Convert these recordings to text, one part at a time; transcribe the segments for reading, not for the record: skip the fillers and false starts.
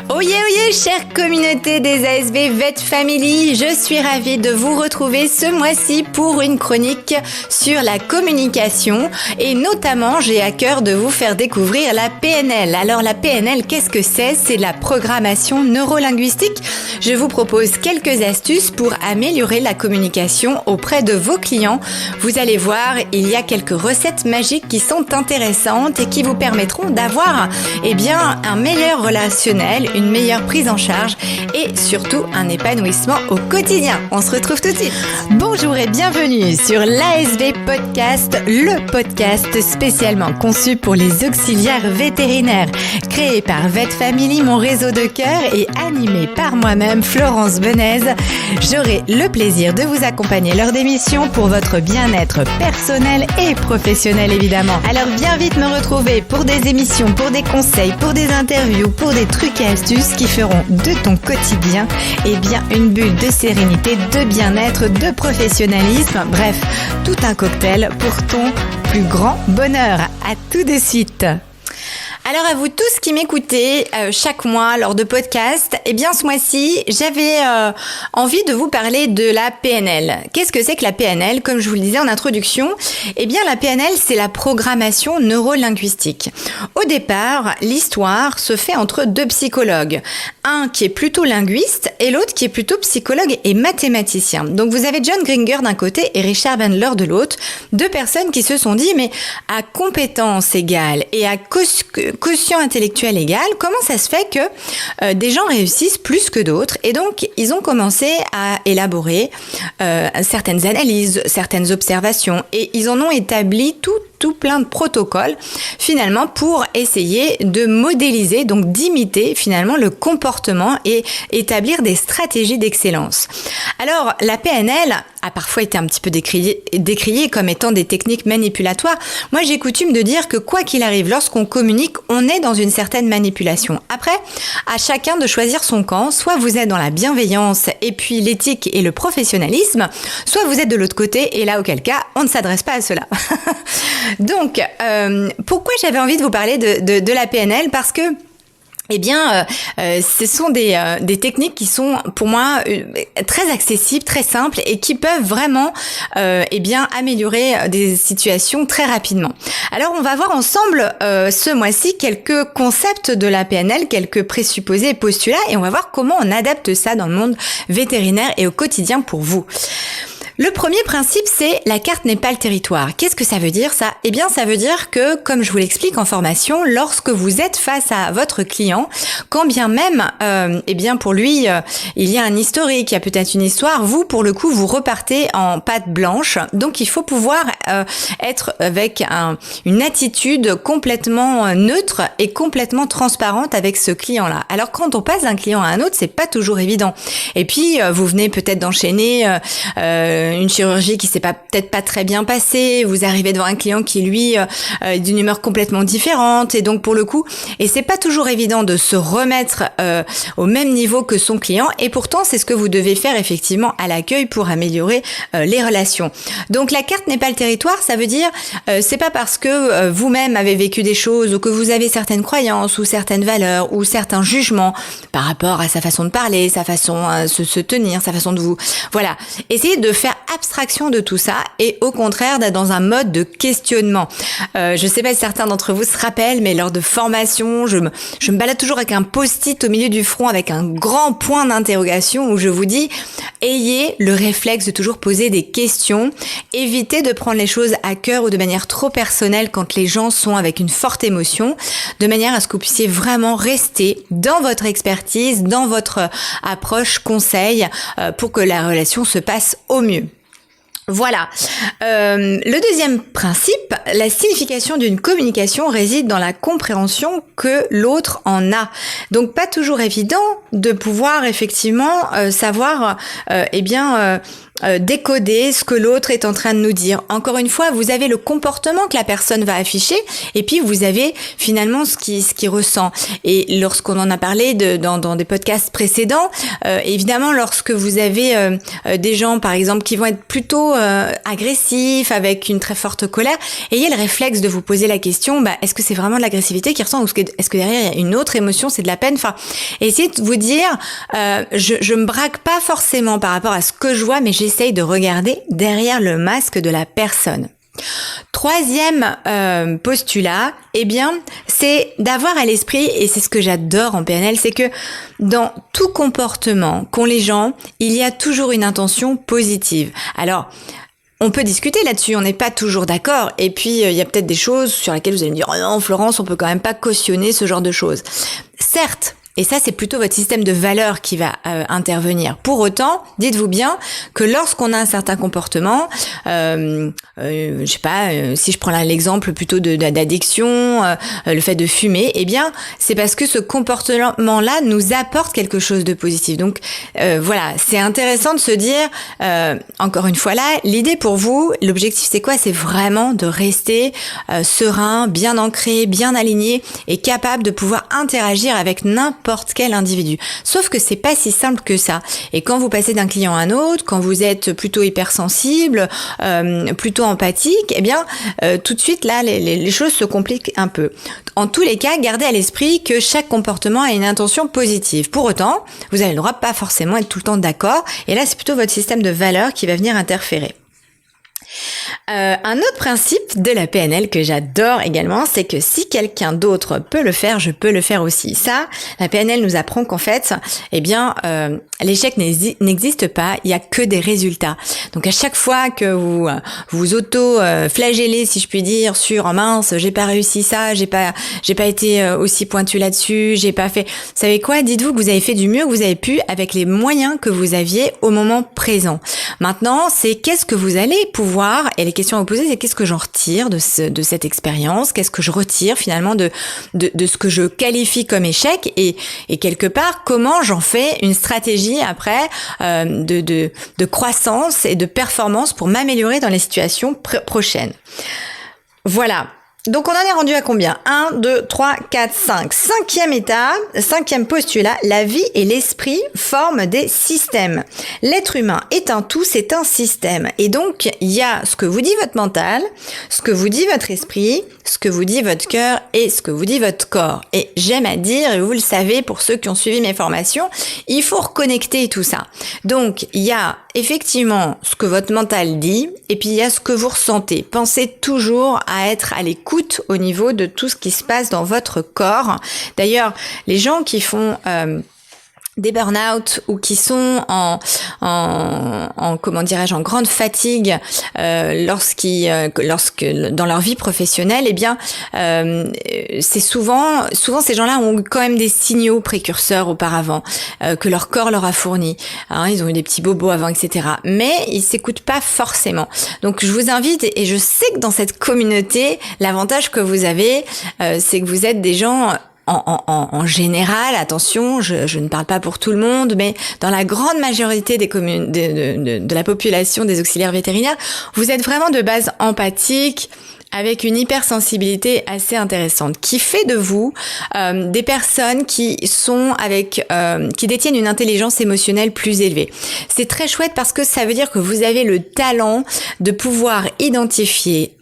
Oyez, chère communauté des ASV Vet Family, je suis ravie de vous retrouver ce mois-ci pour une chronique sur la communication et notamment j'ai à cœur de vous faire découvrir la PNL. Alors la PNL, qu'est-ce que c'est ? C'est la programmation neurolinguistique. Je vous propose quelques astuces pour améliorer la communication auprès de vos clients. Vous allez voir, il y a quelques recettes magiques qui sont intéressantes et qui vous permettront d'avoir un meilleur relationnel, une meilleure prise en charge et surtout un épanouissement au quotidien. On se retrouve tout de suite. Bonjour et bienvenue sur l'ASV Podcast, le podcast spécialement conçu pour les auxiliaires vétérinaires. Créé par Vet Family, mon réseau de cœur et animé par moi-même, Florence Benez. J'aurai le plaisir de vous accompagner lors d'émissions pour votre bien-être personnel et professionnel évidemment. Alors viens vite me retrouver pour des émissions, pour des conseils, pour des interviews, pour des trucs et astuces qui feront de ton quotidien une bulle de sérénité, de bien-être, de professionnalisme, bref, tout un cocktail pour ton plus grand bonheur. À tout de suite. Alors à vous tous qui m'écoutez chaque mois lors de podcasts, ce mois-ci, j'avais envie de vous parler de la PNL. Qu'est-ce que c'est que la PNL ? Comme je vous le disais en introduction, la PNL, c'est la programmation neurolinguistique. Au départ, l'histoire se fait entre deux psychologues. Un qui est plutôt linguiste et l'autre qui est plutôt psychologue et mathématicien. Donc vous avez John Gringer d'un côté et Richard Bandler de l'autre. Deux personnes qui se sont dit, mais à compétence égale et à quotient intellectuel égal, comment ça se fait que des gens réussissent plus que d'autres ? Et donc, ils ont commencé à élaborer certaines analyses, certaines observations et ils en ont établi tout plein de protocoles finalement pour essayer de modéliser, donc d'imiter finalement le comportement et établir des stratégies d'excellence. Alors, la PNL a parfois été un petit peu décriée comme étant des techniques manipulatoires. Moi, j'ai coutume de dire que quoi qu'il arrive, lorsqu'on communique, on est dans une certaine manipulation. Après, à chacun de choisir son camp. Soit vous êtes dans la bienveillance et puis l'éthique et le professionnalisme, soit vous êtes de l'autre côté et là, auquel cas, on ne s'adresse pas à cela. Donc, pourquoi j'avais envie de vous parler de la PNL ? Parce que ce sont des techniques qui sont pour moi très accessibles, très simples et qui peuvent vraiment améliorer des situations très rapidement. Alors on va voir ensemble ce mois-ci quelques concepts de la PNL, quelques présupposés et postulats et on va voir comment on adapte ça dans le monde vétérinaire et au quotidien pour vous. Le premier principe, c'est la carte n'est pas le territoire. Qu'est-ce que ça veut dire ça ? Ça veut dire que, comme je vous l'explique en formation, lorsque vous êtes face à votre client, quand bien même, pour lui, il y a un historique, il y a peut-être une histoire, vous, pour le coup, vous repartez en patte blanche. Donc, il faut pouvoir être avec une attitude complètement neutre et complètement transparente avec ce client-là. Alors, quand on passe d'un client à un autre, c'est pas toujours évident. Et puis, vous venez peut-être d'enchaîner une chirurgie qui s'est peut-être pas très bien passée, vous arrivez devant un client qui lui est d'une humeur complètement différente et donc pour le coup, et c'est pas toujours évident de se remettre au même niveau que son client et pourtant c'est ce que vous devez faire effectivement à l'accueil pour améliorer les relations. Donc la carte n'est pas le territoire, ça veut dire c'est pas parce que vous-même avez vécu des choses ou que vous avez certaines croyances ou certaines valeurs ou certains jugements par rapport à sa façon de parler, sa façon de se tenir, sa façon de vous... Voilà, essayez de faire abstraction de tout ça et au contraire d'être dans un mode de questionnement. Je sais pas si certains d'entre vous se rappellent, mais lors de formation, je me balade toujours avec un post-it au milieu du front avec un grand point d'interrogation où je vous dis ayez le réflexe de toujours poser des questions, évitez de prendre les choses à cœur ou de manière trop personnelle quand les gens sont avec une forte émotion, de manière à ce que vous puissiez vraiment rester dans votre expertise, dans votre approche conseil pour que la relation se passe au mieux. Voilà. Le deuxième principe, la signification d'une communication réside dans la compréhension que l'autre en a. Donc pas toujours évident de pouvoir effectivement savoir décoder ce que l'autre est en train de nous dire. Encore une fois, vous avez le comportement que la personne va afficher et puis vous avez finalement ce qui ressent. Et lorsqu'on en a parlé dans des podcasts précédents, évidemment, lorsque vous avez des gens, par exemple, qui vont être plutôt agressifs, avec une très forte colère, ayez le réflexe de vous poser la question, est-ce que c'est vraiment de l'agressivité qui ressent ou est-ce que derrière il y a une autre émotion, c'est de la peine? Enfin, essayez de vous dire, je me braque pas forcément par rapport à ce que je vois, mais j'essaye de regarder derrière le masque de la personne. Troisième postulat, c'est d'avoir à l'esprit, et c'est ce que j'adore en PNL, c'est que dans tout comportement qu'ont les gens, il y a toujours une intention positive. Alors, on peut discuter là-dessus, on n'est pas toujours d'accord, et puis il y a peut-être des choses sur lesquelles vous allez me dire « Oh non, Florence, on peut quand même pas cautionner ce genre de choses ». Certes, et ça, c'est plutôt votre système de valeurs qui va intervenir. Pour autant, dites-vous bien que lorsqu'on a un certain comportement, je sais pas, si je prends là l'exemple plutôt d'addiction, le fait de fumer, c'est parce que ce comportement-là nous apporte quelque chose de positif. Donc voilà, c'est intéressant de se dire, encore une fois là, l'idée pour vous, l'objectif c'est quoi? C'est vraiment de rester serein, bien ancré, bien aligné et capable de pouvoir interagir avec n'importe quel individu. Sauf que c'est pas si simple que ça. Et quand vous passez d'un client à un autre, quand vous êtes plutôt hypersensible, plutôt empathique, tout de suite là, les choses se compliquent un peu. En tous les cas, gardez à l'esprit que chaque comportement a une intention positive. Pour autant, vous avez le droit de pas forcément être tout le temps d'accord. Et là, c'est plutôt votre système de valeurs qui va venir interférer. Un autre principe de la PNL que j'adore également, c'est que si quelqu'un d'autre peut le faire, je peux le faire aussi. Ça, la PNL nous apprend qu'en fait, l'échec n'existe pas, il y a que des résultats. Donc à chaque fois que vous auto-flagellez, si je puis dire, sur « Oh mince, j'ai pas réussi ça, j'ai pas été aussi pointu là-dessus, j'ai pas fait… » Vous savez quoi? Dites-vous que vous avez fait du mieux que vous avez pu avec les moyens que vous aviez au moment présent. Maintenant, c'est qu'est-ce que vous allez pouvoir, et les questions à vous poser, c'est qu'est-ce que j'en retire de cette expérience, qu'est-ce que je retire finalement de ce que je qualifie comme échec, et quelque part, comment j'en fais une stratégie après de croissance et de performance pour m'améliorer dans les situations prochaines. Voilà. Donc on en est rendu à combien? 1, 2, 3, 4, 5. Cinquième étape, cinquième postulat, la vie et l'esprit forment des systèmes. L'être humain est un tout, c'est un système. Et donc il y a ce que vous dit votre mental, ce que vous dit votre esprit, ce que vous dit votre cœur et ce que vous dit votre corps. Et j'aime à dire, et vous le savez pour ceux qui ont suivi mes formations, il faut reconnecter tout ça. Donc il y a effectivement ce que votre mental dit et puis il y a ce que vous ressentez. Pensez toujours à être à l'écoute au niveau de tout ce qui se passe dans votre corps. D'ailleurs, les gens qui font des burn-out ou qui sont en grande fatigue lorsque dans leur vie professionnelle, c'est souvent ces gens-là ont quand même des signaux précurseurs auparavant que leur corps leur a fournis. Ils ont eu des petits bobos avant, etc. Mais ils s'écoutent pas forcément. Donc je vous invite, et je sais que dans cette communauté, l'avantage que vous avez, c'est que vous êtes des gens en général, attention, je ne parle pas pour tout le monde, mais dans la grande majorité des communes de la population des auxiliaires vétérinaires, vous êtes vraiment de base empathique, avec une hypersensibilité assez intéressante, qui fait de vous des personnes qui détiennent une intelligence émotionnelle plus élevée. C'est très chouette parce que ça veut dire que vous avez le talent de pouvoir identifier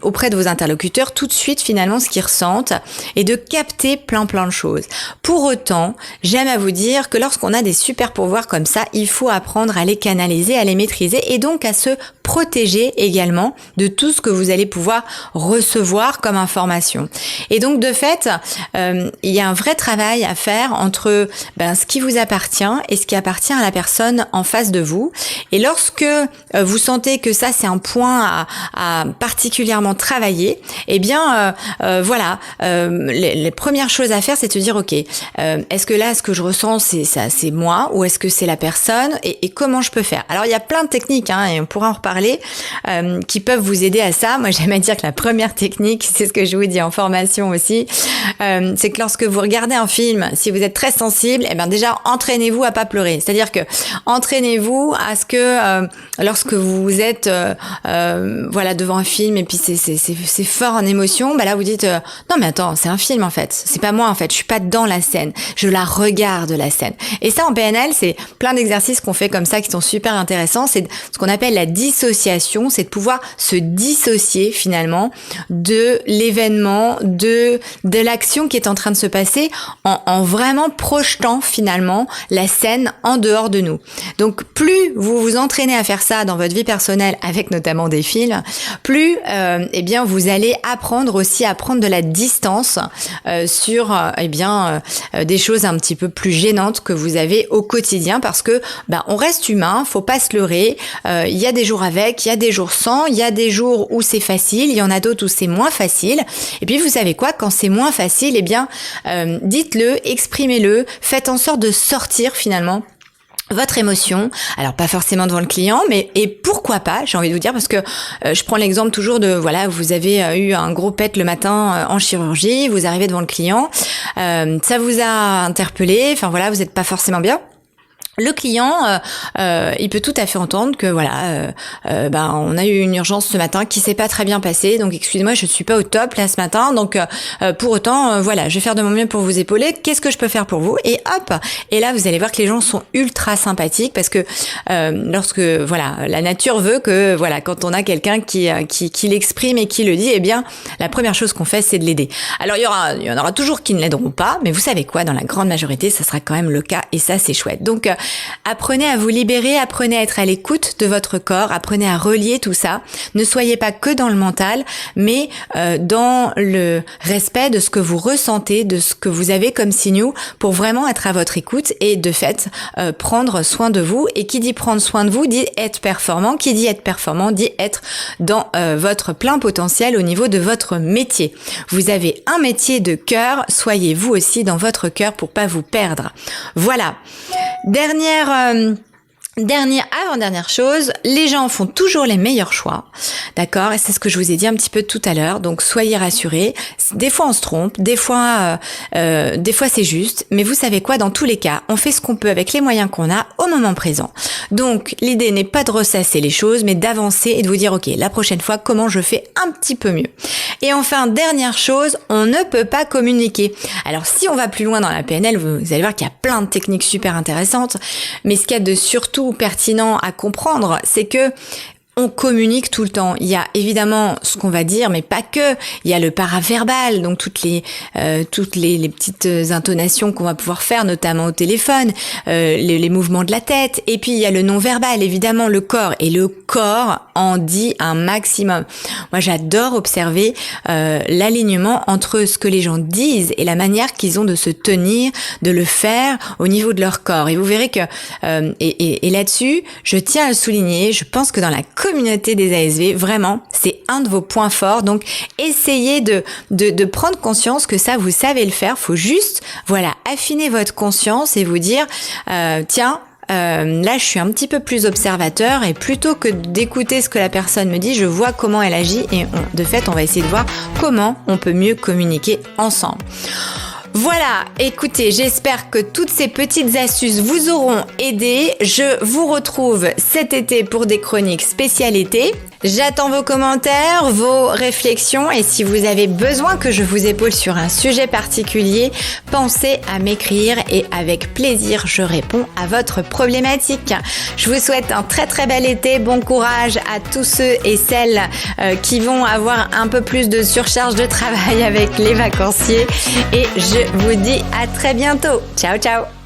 auprès de vos interlocuteurs tout de suite finalement ce qu'ils ressentent et de capter plein de choses. Pour autant, j'aime à vous dire que lorsqu'on a des super pouvoirs comme ça, il faut apprendre à les canaliser, à les maîtriser et donc à se protéger également de tout ce que vous allez pouvoir recevoir comme information. Et donc de fait, il y a un vrai travail à faire entre ce qui vous appartient et ce qui appartient à la personne en face de vous. Et lorsque vous sentez que ça c'est un point à particulièrement travailler, les premières choses à faire, c'est de se dire ok, est-ce que là ce que je ressens c'est moi ou est-ce que c'est la personne et comment je peux faire? Alors il y a plein de techniques et on pourra en reparler parler, qui peuvent vous aider à ça. Moi, j'aime à dire que la première technique, c'est ce que je vous dis en formation aussi, c'est que lorsque vous regardez un film, si vous êtes très sensible, eh bien déjà, entraînez-vous à pas pleurer. C'est-à-dire que entraînez-vous à ce que lorsque vous êtes devant un film et puis c'est fort en émotion, bah là vous dites non mais attends, c'est un film en fait, c'est pas moi en fait, je suis pas dans la scène, je la regarde la scène. Et ça en PNL, c'est plein d'exercices qu'on fait comme ça qui sont super intéressants, c'est ce qu'on appelle la dissociation, c'est de pouvoir se dissocier finalement de l'événement, de l'action qui est en train de se passer en vraiment projetant finalement la scène en dehors de nous. Donc plus vous vous entraînez à faire ça dans votre vie personnelle avec notamment des films, plus vous allez apprendre aussi à prendre de la distance sur des choses un petit peu plus gênantes que vous avez au quotidien, parce que on reste humain, faut pas se leurrer. Il y a des jours avec, il y a des jours sans, il y a des jours où c'est facile, il y en a d'autres où c'est moins facile. Et puis vous savez quoi, quand c'est moins facile, dites-le, exprimez-le, faites en sorte de sortir finalement votre émotion, alors pas forcément devant le client, et pourquoi pas, j'ai envie de vous dire, parce que je prends l'exemple toujours de, vous avez eu un gros pet le matin en chirurgie, vous arrivez devant le client, ça vous a interpellé, vous n'êtes pas forcément bien. Le client, il peut tout à fait entendre que on a eu une urgence ce matin qui s'est pas très bien passée, donc excusez-moi, je suis pas au top là ce matin, donc pour autant, je vais faire de mon mieux pour vous épauler. Qu'est-ce que je peux faire pour vous? Et hop, et là vous allez voir que les gens sont ultra sympathiques, parce que lorsque la nature veut que quand on a quelqu'un qui l'exprime et qui le dit, la première chose qu'on fait, c'est de l'aider. Alors il y en aura toujours qui ne l'aideront pas, mais vous savez quoi, dans la grande majorité, ça sera quand même le cas, et ça c'est chouette. Donc apprenez à vous libérer, apprenez à être à l'écoute de votre corps, apprenez à relier tout ça. Ne soyez pas que dans le mental, mais dans le respect de ce que vous ressentez, de ce que vous avez comme signaux, pour vraiment être à votre écoute et de fait prendre soin de vous. Et qui dit prendre soin de vous dit être performant. Qui dit être performant dit être dans votre plein potentiel au niveau de votre métier. Vous avez un métier de cœur, soyez vous aussi dans votre cœur pour pas vous perdre. Voilà. Avant-dernière chose, les gens font toujours les meilleurs choix, d'accord? Et c'est ce que je vous ai dit un petit peu tout à l'heure, donc soyez rassurés. Des fois on se trompe, des fois c'est juste, mais vous savez quoi, dans tous les cas, on fait ce qu'on peut avec les moyens qu'on a au moment présent. Donc l'idée n'est pas de ressasser les choses, mais d'avancer et de vous dire ok, la prochaine fois, comment je fais un petit peu mieux. Et enfin, dernière chose, on ne peut pas communiquer. Alors si on va plus loin dans la PNL, vous allez voir qu'il y a plein de techniques super intéressantes, mais ce qu'il y a de surtout pertinent à comprendre, c'est que on communique tout le temps. Il y a évidemment ce qu'on va dire, mais pas que. Il y a le paraverbal, donc toutes les petites intonations qu'on va pouvoir faire, notamment au téléphone, les mouvements de la tête. Et puis il y a le non-verbal, évidemment le corps. Et le corps en dit un maximum. Moi, j'adore observer l'alignement entre ce que les gens disent et la manière qu'ils ont de se tenir, de le faire au niveau de leur corps. Et vous verrez que et là-dessus, je tiens à le souligner. Je pense que dans la communauté des ASV, vraiment, c'est un de vos points forts. Donc, essayez de prendre conscience que ça, vous savez le faire. Faut juste, affiner votre conscience et vous dire, là, je suis un petit peu plus observateur et plutôt que d'écouter ce que la personne me dit, je vois comment elle agit et de fait, on va essayer de voir comment on peut mieux communiquer ensemble. Voilà, écoutez, j'espère que toutes ces petites astuces vous auront aidé. Je vous retrouve cet été pour des chroniques spéciales été. J'attends vos commentaires, vos réflexions et si vous avez besoin que je vous épaule sur un sujet particulier, pensez à m'écrire et avec plaisir, je réponds à votre problématique. Je vous souhaite un très très bel été, bon courage à tous ceux et celles qui vont avoir un peu plus de surcharge de travail avec les vacanciers et je vous dis à très bientôt. Ciao ciao.